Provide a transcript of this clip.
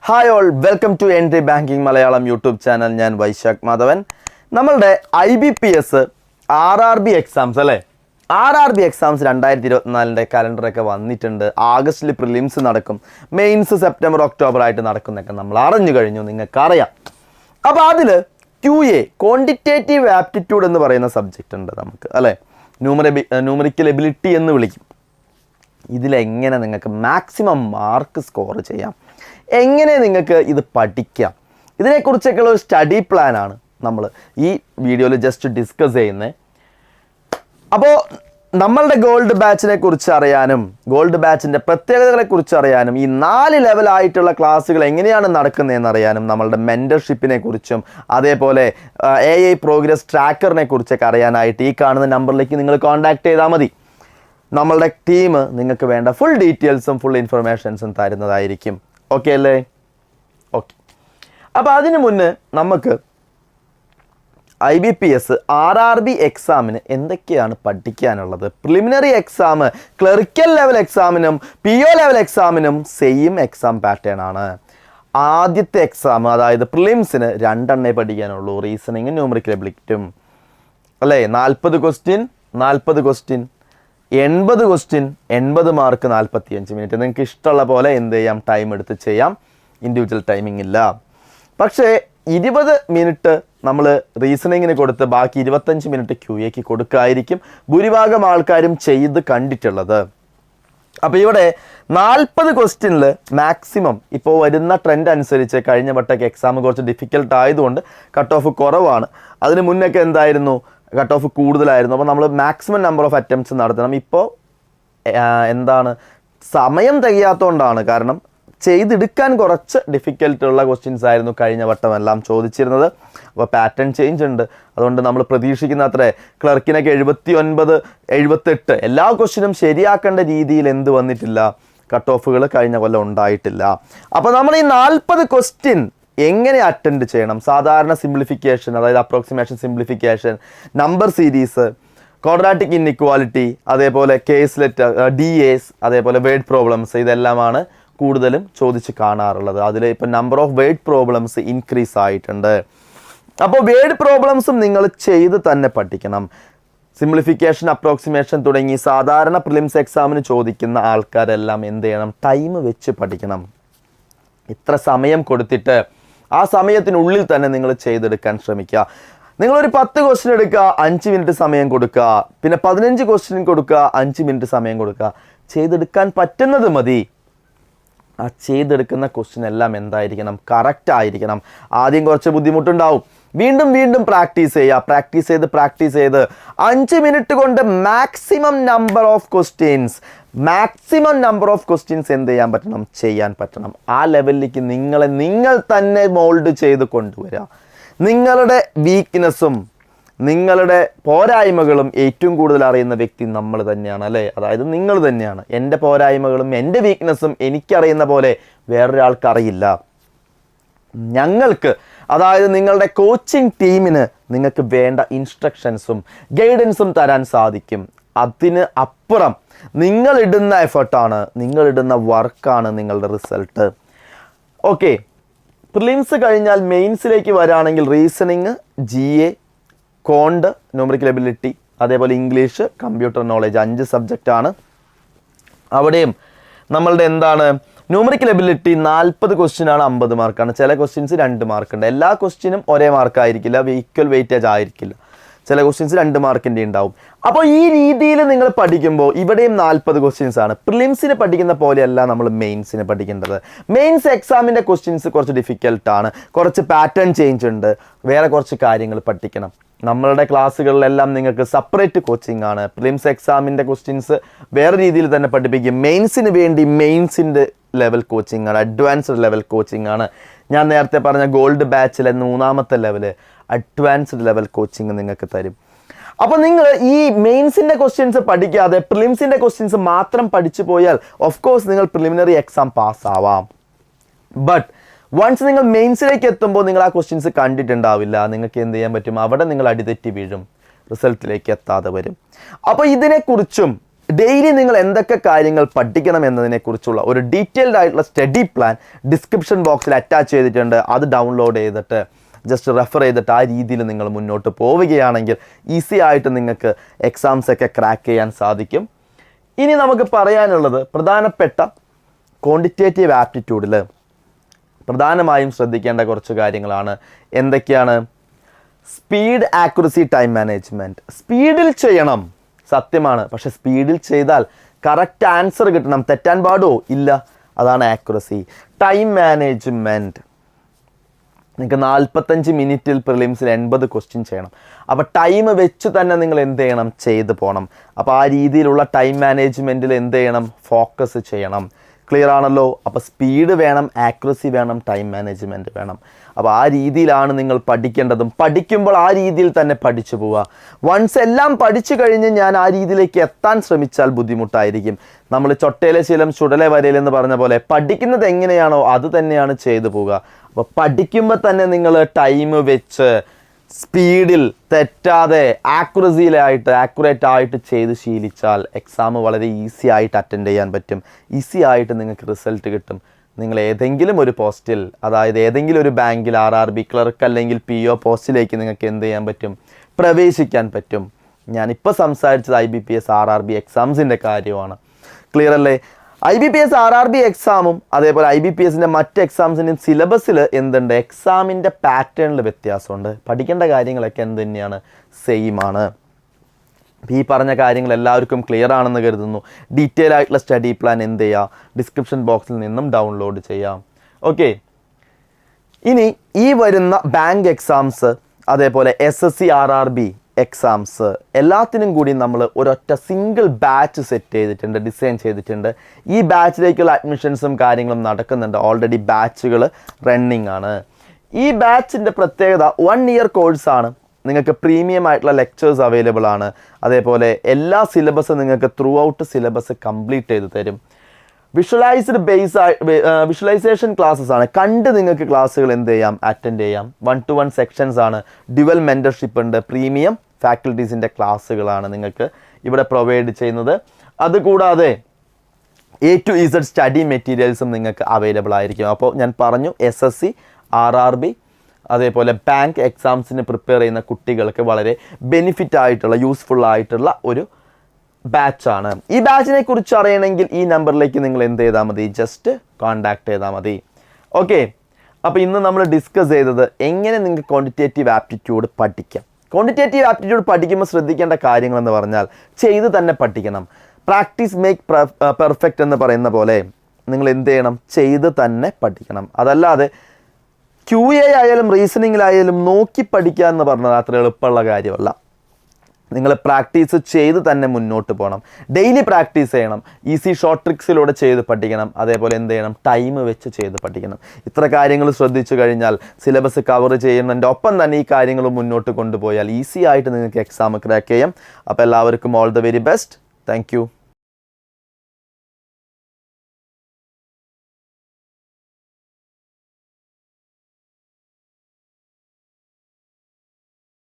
Hi all, welcome to Entri banking Malayalam YouTube channel. ഞാൻ വൈശാഖ് മാധവൻ. നമ്മളുടെ IBPS RRB exams അല്ലേ, RRB exams 2024 കലണ്ടറൊക്കെ വന്നിട്ടുണ്ട്. ആഗസ്റ്റിൽ പ്രിലിംസ് നടക്കും, മെയിൻസ് സെപ്റ്റംബർ ഒക്ടോബർ ആയിട്ട് നടക്കുന്നൊക്കെ നമ്മൾ അറിഞ്ഞു കഴിഞ്ഞു, നിങ്ങൾക്കറിയാം. അപ്പോൾ അതിൽ QA ക്വാണ്ടിറ്റേറ്റീവ് ആപ്റ്റിറ്റ്യൂഡ് എന്ന് പറയുന്ന സബ്ജക്റ്റ് ഉണ്ട് നമുക്ക് അല്ലേ, ന്യൂമറിക്കൽ എബിലിറ്റി എന്ന് വിളിക്കും. ഇതിലെങ്ങനെ നിങ്ങൾക്ക് മാക്സിമം മാർക്ക് സ്കോർ ചെയ്യാം, എങ്ങനെ നിങ്ങൾക്ക് ഇത് പഠിക്കാം, ഇതിനെക്കുറിച്ചൊക്കെയുള്ള ഒരു സ്റ്റഡി പ്ലാനാണ് നമ്മൾ ഈ വീഡിയോയിൽ ജസ്റ്റ് ഡിസ്കസ് ചെയ്യുന്നത്. അപ്പോൾ നമ്മളുടെ ഗോൾഡ് ബാച്ചിനെ കുറിച്ച് അറിയാനും ഗോൾഡ് ബാച്ചിൻ്റെ പ്രത്യേകതകളെ കുറിച്ച് അറിയാനും ഈ 4 ലെവലായിട്ടുള്ള ക്ലാസ്സുകൾ എങ്ങനെയാണ് നടക്കുന്നതെന്ന് അറിയാനും നമ്മളുടെ മെൻറ്റർഷിപ്പിനെ കുറിച്ചും അതേപോലെ AI പ്രോഗ്രസ് ട്രാക്കറിനെ കുറിച്ചൊക്കെ അറിയാനായിട്ട് ഈ കാണുന്ന നമ്പറിലേക്ക് നിങ്ങൾ കോൺടാക്ട് ചെയ്താൽ മതി. നമ്മളുടെ ടീം നിങ്ങൾക്ക് വേണ്ട ഫുൾ ഡീറ്റെയിൽസും ഫുൾ ഇൻഫർമേഷൻസും തരുന്നതായിരിക്കും. ഓക്കെ അല്ലേ? ഓക്കെ. അപ്പോൾ അതിന് മുന്നേ നമുക്ക് IBPS RRB എക്സാമിന് എന്തൊക്കെയാണ് പഠിക്കാനുള്ളത്. പ്രിലിമിനറി എക്സാം ക്ലറിക്കൽ ലെവൽ എക്സാമിനും PO ലെവൽ എക്സാമിനും സെയിം എക്സാം പാറ്റേൺ ആണ്. ആദ്യത്തെ എക്സാം അതായത് പ്രിലിംസിന് 2 എണ്ണേ പഠിക്കാനുള്ളൂ, റീസണിങ്ങും ന്യൂമറിക്കൽ എബിലിറ്റിയും അല്ലേ. 40 ക്വസ്റ്റ്യൻ 80 ക്വസ്റ്റ്യൻ 80 മാർക്ക് 45 മിനിറ്റ്. നിങ്ങൾക്ക് ഇഷ്ടമുള്ള പോലെ എന്ത് ചെയ്യാം, ടൈം എടുത്ത് ചെയ്യാം, ഇൻഡിവിജ്വൽ ടൈമിംഗ് ഇല്ല. പക്ഷേ 20 മിനിറ്റ് നമ്മൾ റീസണിങ്ങിന് കൊടുത്ത് ബാക്കി 25 മിനിറ്റ് QAക്ക് കൊടുക്കായിരിക്കും ഭൂരിഭാഗം ആൾക്കാരും ചെയ്ത് കണ്ടിട്ടുള്ളത്. അപ്പോൾ ഇവിടെ 40 ക്വസ്റ്റ്യനിൽ മാക്സിമം ഇപ്പോൾ വരുന്ന ട്രെൻഡ് അനുസരിച്ച് കഴിഞ്ഞ വട്ടമൊക്കെ എക്സാം കുറച്ച് ഡിഫിക്കൽട്ട് ആയതുകൊണ്ട് കട്ട് ഓഫ് കുറവാണ്. അതിന് മുന്നൊക്കെ എന്തായിരുന്നു, കട്ട് ഓഫ് കൂടുതലായിരുന്നു. അപ്പോൾ നമ്മൾ മാക്സിമം നമ്പർ ഓഫ് അറ്റംപ്റ്റ്സ് നടത്തണം. ഇപ്പോൾ എന്താണ്, സമയം തികയാത്തതുകൊണ്ടാണ്, കാരണം ചെയ്തെടുക്കാൻ കുറച്ച് ഡിഫിക്കൽട്ടുള്ള ക്വസ്റ്റ്യൻസ് ആയിരുന്നു കഴിഞ്ഞ വട്ടമെല്ലാം ചോദിച്ചിരുന്നത്. അപ്പോൾ പാറ്റേൺ ചേഞ്ച് ഉണ്ട്. അതുകൊണ്ട് നമ്മൾ പ്രതീക്ഷിക്കുന്ന അത്ര ക്ലർക്കിനൊക്കെ 79, 78 എല്ലാ ക്വസ്റ്റ്യനും ശരിയാക്കേണ്ട രീതിയിൽ എന്ത് വന്നിട്ടില്ല, കട്ട് ഓഫുകൾ കഴിഞ്ഞ കൊല്ലം ഉണ്ടായിട്ടില്ല. അപ്പോൾ നമ്മൾ ഈ 40 ക്വസ്റ്റ്യൻ എങ്ങനെ അറ്റൻഡ് ചെയ്യണം, സാധാരണ സിംപ്ലിഫിക്കേഷൻ അതായത് approximation simplification, number series, quadratic inequality, അതേപോലെ കേസ്ലെറ്റ്, DAs, അതേപോലെ വേർഡ് പ്രോബ്ലംസ്, ഇതെല്ലാമാണ് കൂടുതലും ചോദിച്ച് കാണാറുള്ളത്. അതിൽ ഇപ്പം number of word problems increase ആയിട്ടുണ്ട്. അപ്പോൾ വേർഡ് പ്രോബ്ലംസും നിങ്ങൾ ചെയ്ത് തന്നെ പഠിക്കണം. സിംപ്ലിഫിക്കേഷൻ, അപ്രോക്സിമേഷൻ തുടങ്ങി സാധാരണ പ്രിലിംസ് എക്സാമിന് ചോദിക്കുന്ന ആൾക്കാരെല്ലാം എന്ത് ചെയ്യണം, ടൈം വെച്ച് പഠിക്കണം. ഇത്ര സമയം കൊടുത്തിട്ട് ആ സമയത്തിനുള്ളിൽ തന്നെ നിങ്ങൾ ചെയ്തെടുക്കാൻ ശ്രമിക്കുക. നിങ്ങളൊരു 10 ക്വസ്റ്റ്യൻ എടുക്കുക, 5 മിനിറ്റ് സമയം കൊടുക്കുക, പിന്നെ 15 ക്വസ്റ്റ്യൻ കൊടുക്കുക, 5 മിനിറ്റ് സമയം കൊടുക്കുക. ചെയ്തെടുക്കാൻ പറ്റുന്നത് മതി. ആ ചെയ്തെടുക്കുന്ന ക്വസ്റ്റ്യൻ എല്ലാം എന്തായിരിക്കണം, കറക്റ്റ് ആയിരിക്കണം. ആദ്യം കുറച്ച് ബുദ്ധിമുട്ടുണ്ടാവും, വീണ്ടും പ്രാക്ടീസ് ചെയ്യുക. പ്രാക്ടീസ് ചെയ്ത് 5 മിനിറ്റ് കൊണ്ട് മാക്സിമം നമ്പർ ഓഫ് ക്വസ്റ്റ്യൻസ് എന്ത് ചെയ്യാൻ പറ്റണം. ആ ലെവലിലേക്ക് നിങ്ങൾ തന്നെ മോൾഡ് ചെയ്ത് കൊണ്ടുവരിക. നിങ്ങളുടെ വീക്ക്നെസ്സും നിങ്ങളുടെ പോരായ്മകളും ഏറ്റവും കൂടുതൽ അറിയുന്ന വ്യക്തി നമ്മൾ തന്നെയാണ് അല്ലേ, അതായത് നിങ്ങൾ തന്നെയാണ്. എൻ്റെ പോരായ്മകളും എൻ്റെ വീക്ക്നെസ്സും എനിക്കറിയുന്ന പോലെ വേറൊരാൾക്ക് അറിയില്ല. ഞങ്ങൾക്ക്, അതായത് നിങ്ങളുടെ കോച്ചിങ് ടീമിന് നിങ്ങൾക്ക് വേണ്ട ഇൻസ്ട്രക്ഷൻസും ഗൈഡൻസും തരാൻ സാധിക്കും. അതിന് അപ്പുറം നിങ്ങളിടുന്ന എഫർട്ടാണ്, നിങ്ങളിടുന്ന വർക്കാണ് നിങ്ങളുടെ റിസൾട്ട്. ഓക്കെ, പ്രിലിംസ് കഴിഞ്ഞാൽ മെയിൻസിലേക്ക് വരാണെങ്കിൽ റീസണിങ്, GA, കോണ്ട്, ന്യൂമറിക്കൽ എബിലിറ്റി, അതേപോലെ ഇംഗ്ലീഷ്, കമ്പ്യൂട്ടർ നോളേജ് 5 സബ്ജക്റ്റാണ്. അവിടെയും നമ്മളുടെ എന്താണ്, ന്യൂമറിക്കൽ എബിലിറ്റി 40 ക്വസ്റ്റ്യനാണ്, 50 മാർക്കാണ്. ചില ക്വസ്റ്റ്യൻസ് 2 മാർക്കുണ്ട്. എല്ലാ ക്വസ്റ്റ്യനും ഒരേ മാർക്കായിരിക്കില്ല, ഈക്വൽ വെയിറ്റേജ് ആയിരിക്കില്ല. ചില ക്വസ്റ്റ്യൻസ് 2 മാർക്കിൻ്റെ ഉണ്ടാവും. അപ്പോൾ ഈ രീതിയിൽ നിങ്ങൾ പഠിക്കുമ്പോൾ ഇവിടെയും 40 ക്വസ്റ്റ്യൻസ് ആണ്. പ്രിലിംസിന് പഠിക്കുന്ന പോലെയല്ല നമ്മൾ മെയിൻസിന് പഠിക്കേണ്ടത്. മെയിൻസ് എക്സാമിൻ്റെ ക്വസ്റ്റ്യൻസ് കുറച്ച് ഡിഫിക്കൽട്ടാണ്, കുറച്ച് പാറ്റേൺ ചേഞ്ച് ഉണ്ട്, വേറെ കുറച്ച് കാര്യങ്ങൾ പഠിക്കണം. നമ്മളുടെ ക്ലാസ്സുകളിലെല്ലാം നിങ്ങൾക്ക് സെപ്പറേറ്റ് കോച്ചിങ് ആണ്. പ്രിലിംസ് എക്സാമിൻ്റെ ക്വസ്റ്റ്യൻസ് വേറെ രീതിയിൽ തന്നെ പഠിപ്പിക്കും. മെയിൻസിന് വേണ്ടി മെയിൻസിൻ്റെ ലെവൽ കോച്ചിങ് ആണ്, അഡ്വാൻസ്ഡ് ലെവൽ കോച്ചിങ് ആണ്. ഞാൻ നേരത്തെ പറഞ്ഞ ഗോൾഡ് ബാച്ചിലെ 3ാമത്തെ ലെവല് അഡ്വാൻസ്ഡ് ലെവൽ കോച്ചിങ് നിങ്ങൾക്ക് തരും. അപ്പോൾ നിങ്ങൾ ഈ മെയിൻസിൻ്റെ ക്വസ്റ്റ്യൻസ് പഠിക്കാതെ പ്രിലിംസിൻ്റെ ക്വസ്റ്റ്യൻസ് മാത്രം പഠിച്ചു പോയാൽ ഓഫ് കോഴ്സ് നിങ്ങൾ പ്രിലിമിനറി എക്സാം പാസ്സാവാം. ബട്ട് വൺസ് നിങ്ങൾ മെയിൻസിലേക്ക് എത്തുമ്പോൾ നിങ്ങൾ ആ ക്വസ്റ്റ്യൻസ് കണ്ടിട്ടുണ്ടാവില്ല. നിങ്ങൾക്ക് എന്ത് ചെയ്യാൻ പറ്റും, അവിടെ നിങ്ങൾ അടിതെറ്റി വീഴും, റിസൾട്ടിലേക്ക് എത്താതെ വരും. അപ്പോൾ ഇതിനെക്കുറിച്ചും ഡെയിലി നിങ്ങൾ എന്തൊക്കെ കാര്യങ്ങൾ പഠിക്കണം എന്നതിനെക്കുറിച്ചുള്ള ഒരു ഡീറ്റെയിൽഡ് ആയിട്ടുള്ള സ്റ്റഡി പ്ലാൻ ഡിസ്ക്രിപ്ഷൻ ബോക്സിൽ അറ്റാച്ച് ചെയ്തിട്ടുണ്ട്. അത് ഡൗൺലോഡ് ചെയ്തിട്ട് ജസ്റ്റ് റെഫർ ചെയ്തിട്ട് ആ രീതിയിൽ നിങ്ങൾ മുന്നോട്ട് പോവുകയാണെങ്കിൽ ഈസി ആയിട്ട് നിങ്ങൾക്ക് എക്സാംസ് ഒക്കെ ക്രാക്ക് ചെയ്യാൻ സാധിക്കും. ഇനി നമുക്ക് പറയാനുള്ളത് പ്രധാനപ്പെട്ട ക്വാണ്ടിറ്റേറ്റീവ് ആപ്റ്റിറ്റ്യൂഡിൽ പ്രധാനമായും ശ്രദ്ധിക്കേണ്ട കുറച്ച് കാര്യങ്ങളാണ്. എന്തൊക്കെയാണ്? Speed, accuracy, time management. സ്പീഡിൽ ചെയ്യണം, സത്യമാണ്. പക്ഷെ സ്പീഡിൽ ചെയ്താൽ കറക്റ്റ് ആൻസർ കിട്ടണം. തെറ്റാൻ പാടോ? ഇല്ല. അതാണ് ആക്യുറസി. Time management. നിങ്ങൾക്ക് 45 മിനിറ്റിൽ പ്രിലിംസിൽ 80 ക്വസ്റ്റ്യൻ ചെയ്യണം. അപ്പോൾ ടൈം വെച്ച് തന്നെ നിങ്ങൾ എന്ത് ചെയ്യണം? ചെയ്ത് പോകണം. അപ്പോൾ ആ രീതിയിലുള്ള ടൈം മാനേജ്മെൻറ്റിൽ എന്ത് ചെയ്യണം? ഫോക്കസ് ചെയ്യണം. ക്ലിയർ ആണല്ലോ? അപ്പോൾ സ്പീഡ് വേണം, ആക്യുറസി വേണം, ടൈം മാനേജ്മെൻറ്റ് വേണം. അപ്പോൾ ആ രീതിയിലാണ് നിങ്ങൾ പഠിക്കേണ്ടതും. പഠിക്കുമ്പോൾ ആ രീതിയിൽ തന്നെ പഠിച്ചു പോവുക. വൺസ് എല്ലാം പഠിച്ചു കഴിഞ്ഞ് ഞാൻ ആ രീതിയിലേക്ക് എത്താൻ ശ്രമിച്ചാൽ ബുദ്ധിമുട്ടായിരിക്കും. നമ്മൾ ചൊട്ടയിലെ ശീലം ചുടലെ വരയിലെന്ന് പറഞ്ഞ പോലെ പഠിക്കുന്നത് എങ്ങനെയാണോ അത് തന്നെയാണ് ചെയ്തു പോവുക. അപ്പോൾ പഠിക്കുമ്പോൾ തന്നെ നിങ്ങൾ ടൈം വെച്ച് സ്പീഡിൽ തെറ്റാതെ ആക്യുറേറ്റ് ആയിട്ട് ചെയ്ത് ശീലിച്ചാൽ എക്സാം വളരെ ഈസി ആയിട്ട് അറ്റൻഡ് ചെയ്യാൻ പറ്റും. ഈസി ആയിട്ട് നിങ്ങൾക്ക് റിസൾട്ട് കിട്ടും. നിങ്ങൾ ഏതെങ്കിലും ഒരു പോസ്റ്റിൽ, അതായത് ഏതെങ്കിലും ഒരു ബാങ്കിൽ RRB ക്ലർക്ക് അല്ലെങ്കിൽ PO പോസ്റ്റിലേക്ക് നിങ്ങൾക്ക് എന്ത് ചെയ്യാൻ പറ്റും? പ്രവേശിക്കാൻ പറ്റും. ഞാനിപ്പോൾ സംസാരിച്ചത് IBPS RRB എക്സാംസിൻ്റെ കാര്യമാണ്. ക്ലിയർ അല്ലേ? IBPS RRB എക്സാമും അതേപോലെ IBPSൻ്റെ മറ്റ് എക്സാംസിൻ്റെയും സിലബസിൽ എന്തുണ്ട്? എക്സാമിൻ്റെ പാറ്റേണിൽ വ്യത്യാസമുണ്ട്. പഠിക്കേണ്ട കാര്യങ്ങളൊക്കെ എന്ത് തന്നെയാണ്? സെയിം ആണ്. ഈ പറഞ്ഞ കാര്യങ്ങൾ എല്ലാവർക്കും ക്ലിയർ ആണെന്ന് കരുതുന്നു. ഡീറ്റെയിൽ ആയിട്ടുള്ള സ്റ്റഡി പ്ലാൻ എന്ത് ചെയ്യുക? ഡിസ്ക്രിപ്ഷൻ ബോക്സിൽ നിന്നും ഡൗൺലോഡ് ചെയ്യാം. ഓക്കെ, ഇനി ഈ വരുന്ന ബാങ്ക് എക്സാംസ് അതേപോലെ SSC RRB എക്സാംസ് എല്ലാത്തിനും കൂടി നമ്മൾ ഒരൊറ്റ സിംഗിൾ ബാച്ച് സെറ്റ് ചെയ്തിട്ടുണ്ട്, ഡിസൈൻ ചെയ്തിട്ടുണ്ട്. ഈ ബാച്ചിലേക്കുള്ള അഡ്മിഷൻസും കാര്യങ്ങളും നടക്കുന്നുണ്ട്. ഓൾറെഡി ബാച്ചുകൾ റണ്ണിങ് ആണ്. ഈ ബാച്ചിൻ്റെ പ്രത്യേകത 1 ഇയർ കോഴ്സാണ്. നിങ്ങൾക്ക് പ്രീമിയം ആയിട്ടുള്ള ലെക്ചേഴ്സ് അവൈലബിൾ ആണ്. അതേപോലെ എല്ലാ സിലബസും നിങ്ങൾക്ക് ത്രൂ ഔട്ട് സിലബസ് കംപ്ലീറ്റ് ചെയ്ത് തരും. വിഷ്വലൈസേഷൻ ക്ലാസ്സസ് ആണ്. കണ്ട് നിങ്ങൾക്ക് ക്ലാസ്സുകൾ എന്ത് ചെയ്യാം? അറ്റൻഡ് ചെയ്യാം. 1-to-1 സെക്ഷൻസ് ആണ്. ഡ്യുവൽ മെൻറ്റർഷിപ്പ് ഉണ്ട്. പ്രീമിയം ഫാക്കൽറ്റീസിൻ്റെ ക്ലാസ്സുകളാണ് നിങ്ങൾക്ക് ഇവിടെ പ്രൊവൈഡ് ചെയ്യുന്നത്. അതുകൂടാതെ A to Z സ്റ്റഡി മെറ്റീരിയൽസും നിങ്ങൾക്ക് അവൈലബിൾ ആയിരിക്കും. അപ്പോൾ ഞാൻ പറഞ്ഞു SSC RRB അതേപോലെ ബാങ്ക് എക്സാംസിന് പ്രിപ്പയർ ചെയ്യുന്ന കുട്ടികൾക്ക് വളരെ ബെനിഫിറ്റ് ആയിട്ടുള്ള യൂസ്ഫുൾ ആയിട്ടുള്ള ഒരു ബാച്ചാണ്. ഈ ബാച്ചിനെ കുറിച്ച് അറിയണമെങ്കിൽ ഈ നമ്പറിലേക്ക് നിങ്ങൾ എന്ത് ചെയ്താൽ മതി? ജസ്റ്റ് കോൺടാക്ട് ചെയ്താൽ മതി. ഓക്കെ, അപ്പോൾ ഇന്ന് നമ്മൾ ഡിസ്കസ് ചെയ്തത് എങ്ങനെ നിങ്ങൾക്ക് ക്വാണ്ടിറ്റേറ്റീവ് ആപ്റ്റിറ്റ്യൂഡ് പഠിക്കാം. ക്വാണ്ടിറ്റേറ്റീവ് ആപ്റ്റിറ്റ്യൂഡ് പഠിക്കുമ്പോൾ ശ്രദ്ധിക്കേണ്ട കാര്യങ്ങളെന്ന് പറഞ്ഞാൽ ചെയ്ത് തന്നെ പഠിക്കണം. പ്രാക്ടീസ് മേക്ക് പെർഫെക്റ്റ് എന്ന് പറയുന്ന പോലെ നിങ്ങൾ എന്ത് ചെയ്യണം? ചെയ്ത് തന്നെ പഠിക്കണം. അതല്ലാതെ QA ആയാലും റീസണിങ്ങിലായാലും നോക്കി പഠിക്കുക എന്ന് പറഞ്ഞാൽ അത്ര എളുപ്പമുള്ള കാര്യമല്ല. നിങ്ങൾ പ്രാക്ടീസ് ചെയ്ത് തന്നെ മുന്നോട്ട് പോകണം. ഡെയിലി പ്രാക്ടീസ് ചെയ്യണം. ഈസി ഷോർട്ട് ട്രിക്സിലൂടെ ചെയ്ത് പഠിക്കണം. അതേപോലെ എന്ത് ചെയ്യണം? ടൈം വെച്ച് ചെയ്ത് പഠിക്കണം. ഇത്ര കാര്യങ്ങൾ ശ്രദ്ധിച്ചു കഴിഞ്ഞാൽ സിലബസ് കവർ ചെയ്യുന്നതിൻ്റെ ഒപ്പം തന്നെ ഈ കാര്യങ്ങൾ മുന്നോട്ട് കൊണ്ടുപോയാൽ ഈസി ആയിട്ട് നിങ്ങൾക്ക് എക്സാം ക്രാക്ക് ചെയ്യാം. അപ്പോൾ എല്ലാവർക്കും all the very best. Thank you.